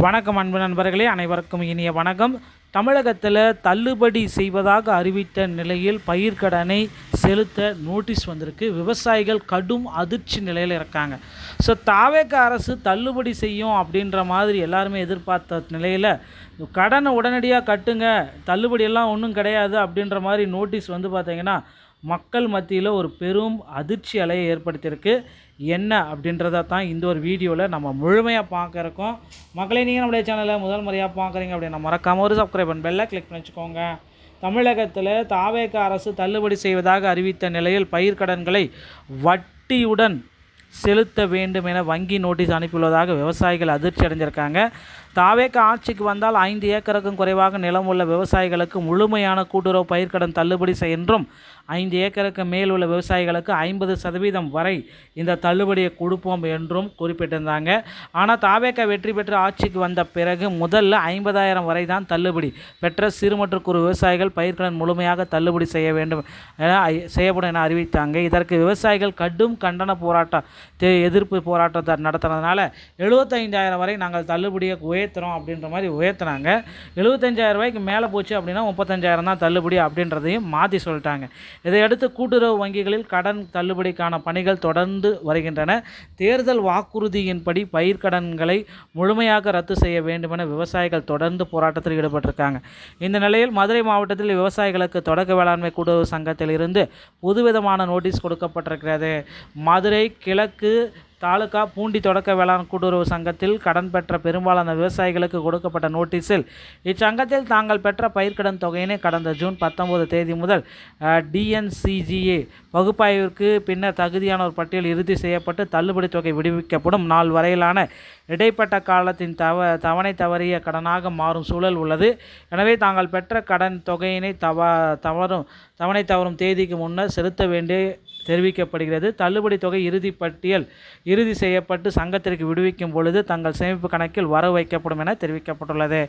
வணக்கம் அன்பு நண்பர்களே, அனைவருக்கும் இனிய வணக்கம். தமிழகத்தில் தள்ளுபடி செய்வதாக அறிவித்த நிலையில் பயிர்க்கடனை செலுத்த நோட்டீஸ் வந்திருக்கு. விவசாயிகள் கடும் அதிர்ச்சி நிலையில் இருக்காங்க. ஸோ தாவேக அரசு தள்ளுபடி செய்யும் அப்படின்ற மாதிரி எல்லாருமே எதிர்பார்த்த நிலையில் கடனை உடனடியாக கட்டுங்க, தள்ளுபடியெல்லாம் ஒன்றும் கிடையாது அப்படின்ற மாதிரி நோட்டீஸ் பார்த்திங்கன்னா மக்கள் மத்தியில் ஒரு பெரும் அதிர்ச்சி அலையை ஏற்படுத்தியிருக்கு. என்ன அப்படின்றத தான் இந்த ஒரு வீடியோவில் நம்ம முழுமையாக பார்க்க இருக்கோம். மக்களை நீங்கள் நம்முடைய சேனலை முதல் முறையாக பார்க்குறீங்க அப்படின்னா மறக்காமல் ஒரு சப்ஸ்கிரைப் பண்ணி பெல்லை கிளிக் பண்ணி வச்சுக்கோங்க. தமிழகத்தில் தாவேக அரசு தள்ளுபடி செய்வதாக அறிவித்த நிலையில் பயிர்க்கடன்களை வட்டியுடன் செலுத்த வேண்டும் என வங்கி நோட்டீஸ் அனுப்பியுள்ளதாக விவசாயிகள் அதிர்ச்சி அடைஞ்சிருக்காங்க. தாவேக ஆட்சிக்கு வந்தால் 5 ஏக்கருக்கும் குறைவாக நிலம் உள்ள விவசாயிகளுக்கு முழுமையான கூட்டுறவு பயிர்க்கடன் தள்ளுபடி என்றும் 5 ஏக்கருக்கு மேல் உள்ள விவசாயிகளுக்கு 50% வரை இந்த தள்ளுபடியை கொடுப்போம் என்றும் குறிப்பிட்டிருந்தாங்க. ஆனால் தாவேக வெற்றி பெற்று ஆட்சிக்கு வந்த பிறகு முதல்ல 50,000 வரை தான் தள்ளுபடி பெற்ற சிறு மற்றும் குறு விவசாயிகள் பயிர்க்கடன் முழுமையாக தள்ளுபடி செய்யப்படும் என அறிவித்தாங்க. இதற்கு விவசாயிகள் கடும் கண்டன எதிர்ப்பு போராட்டத்தை நடத்துறதுனால 75,000 வரை நாங்கள் தள்ளுபடியை உயர்த்துறோம் அப்படின்ற மாதிரி உயர்த்துனாங்க. 75,000 ரூபாய்க்கு மேலே போச்சு அப்படின்னா 35,000 தான் தள்ளுபடி அப்படின்றதையும் மாற்றி சொல்லிட்டாங்க. இதையடுத்து கூட்டுறவு வங்கிகளில் கடன் தள்ளுபடிக்கான பணிகள் தொடர்ந்து வருகின்றன. தேர்தல் வாக்குறுதியின்படி பயிர்க்கடன்களை முழுமையாக ரத்து செய்ய வேண்டும் என விவசாயிகள் தொடர்ந்து போராட்டத்தில் ஈடுபட்டிருக்காங்க. இந்த நிலையில் மதுரை மாவட்டத்தில் விவசாயிகளுக்கு தொடக்க வேளாண்மை கூட்டுறவு சங்கத்தில் இருந்து புதுவிதமான நோட்டீஸ் கொடுக்கப்பட்டிருக்கிறது. மதுரை கிழக்கு தாலுகா பூண்டி தொடக்க வேளாண் கூட்டுறவு சங்கத்தில் கடன் பெற்ற பெரும்பாலான விவசாயிகளுக்கு கொடுக்கப்பட்ட நோட்டீஸில் இச்சங்கத்தில் தாங்கள் பெற்ற பயிர்க்கடன் தொகையினை கடந்த ஜூன் 19 தேதி முதல் டிஎன்சிஜிஏ பகுப்பாய்விற்கு பின்னர் தகுதியான ஒரு பட்டியல் இறுதி செய்யப்பட்டு தள்ளுபடி தொகை விடுவிக்கப்படும் நாள் வரையிலான இடைப்பட்ட காலத்தின் தவணை தவறிய கடனாக மாறும் சூழல் உள்ளது. எனவே தாங்கள் பெற்ற கடன் தொகையினை தவணை தவறும் தேதிக்கு முன்னர் செலுத்த வேண்டிய தெரிவிக்கப்படுகிறது. தள்ளுபடி தொகை இறுதி செய்யப்பட்டு சங்கத்திற்கு விடுவிக்கும் பொழுது தங்கள் சேமிப்பு கணக்கில் வரவு வைக்கப்படும் என தெரிவிக்கப்பட்டுள்ளது.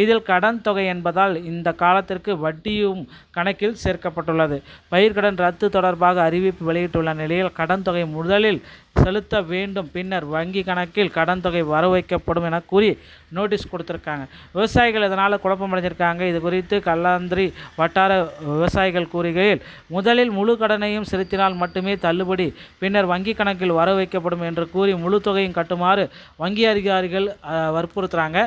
இதில் கடன் தொகை என்பதால் இந்த காலத்திற்கு வட்டியும் கணக்கில் சேர்க்கப்பட்டுள்ளது. பயிர்க்கடன் ரத்து தொடர்பாக அறிவிப்பு வெளியிட்டுள்ள நிலையில் கடன் தொகை முதலில் செலுத்த வேண்டும், பின்னர் வங்கி கணக்கில் கடன் தொகை வரவு வைக்கப்படும் என கூறி நோட்டீஸ் கொடுத்துருக்காங்க. விவசாயிகள் இதனால் குழப்பமடைஞ்சிருக்காங்க. இது குறித்து கல்லாந்திரி வட்டார விவசாயிகள் கூறுகையில் முதலில் முழு கடனையும் செலுத்தினால் மட்டுமே தள்ளுபடி, பின்னர் வங்கி கணக்கில் வரவு வைக்கப்படும் என்று கூறி முழு தொகையும் கட்டுமாறு வங்கி அதிகாரிகள் வற்புறுத்துறாங்க.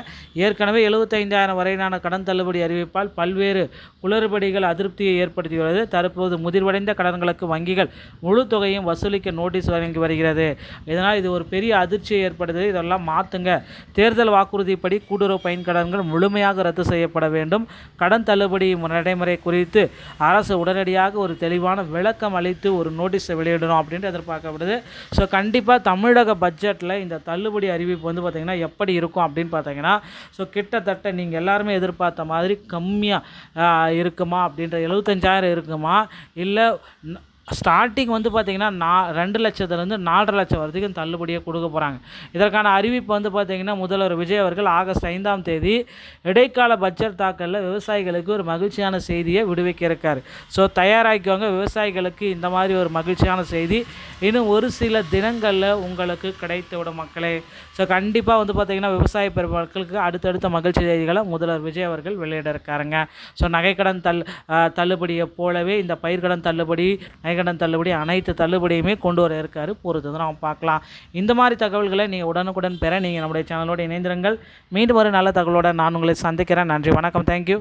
ஏற்கனவே 75,000 வரையிலான கடன் தள்ளுபடி அறிவிப்பால் பல்வேறு குளறுபடிகள் அதிருப்தியை ஏற்படுத்தியுள்ளது. தற்போது முதிர்வடைந்த கடன்களுக்கு வங்கிகள் முழு தொகையும் வசூலிக்க நோட்டீஸ் வழங்கி வருகிறது. இதனால் இது ஒரு பெரிய அதிர்ச்சியை ஏற்படுது. இதெல்லாம் மாற்றுங்க. தேர்தல் வாக்குறுதிப்படி கூட்டுறவு பயிர்க்கடன்கள் முழுமையாக ரத்து செய்யப்பட வேண்டும். கடன் தள்ளுபடி நடைமுறை குறித்து அரசு உடனடியாக ஒரு தெளிவான விளக்கம் அளித்து ஒரு நோட்டீஸை வெளியிடணும் அப்படின்ட்டு எதிர்பார்க்கப்படுது. ஸோ கண்டிப்பாக தமிழக பட்ஜெட்டில் இந்த தள்ளுபடி அறிவிப்பு பார்த்திங்கன்னா எப்படி இருக்கும் அப்படின்னு பார்த்தீங்கன்னா, ஸோ கிட்டத்தட்ட நீங்கள் எல்லாருமே எதிர்பார்த்த மாதிரி கம்மியாக இருக்குமா அப்படின்ற 75,000 இருக்குமா, இல்லை ஸ்டார்டிங் பார்த்திங்கன்னா 2 லட்சத்துலேருந்து 4.5 லட்சம் வரைக்கும் தள்ளுபடியை கொடுக்க போகிறாங்க. இதற்கான அறிவிப்பு பார்த்திங்கன்னா முதல்வர் விஜய் அவர்கள் ஆகஸ்ட் 5ஆம் தேதி இடைக்கால பட்ஜெட் தாக்கலில் விவசாயிகளுக்கு ஒரு மகிழ்ச்சியான செய்தியை விடுவிக்க இருக்கார். ஸோ தயாராகிக்கோங்க. விவசாயிகளுக்கு இந்த மாதிரி ஒரு மகிழ்ச்சியான செய்தி இன்னும் ஒரு சில தினங்களில் உங்களுக்கு கிடைத்து விடும் மக்களே. ஸோ கண்டிப்பாக பார்த்திங்கன்னா விவசாய பெருமக்களுக்கு அடுத்தடுத்த மகிழ்ச்சி செய்திகளை முதல்வர் விஜய் அவர்கள் வெளியிட இருக்காருங்க. ஸோ நகைக்கடன் தள்ளுபடியை போலவே இந்த பயிர்க்கடன் தள்ளுபடி, நகைக்கடன் தள்ளுபடி, அனைத்து தள்ளுபடியுமே கொண்டு வர இருக்காரு. பொறுத்து தான் நம்ம பார்க்கலாம். இந்த மாதிரி தகவல்களை நீங்கள் உடனுக்குடன் பெற நீங்கள் நம்முடைய சேனலோடு இணைந்திருங்கள். மீண்டும் ஒரு நல்ல தகவலோடு நான் உங்களை சந்திக்கிறேன். நன்றி, வணக்கம், தேங்க்யூ.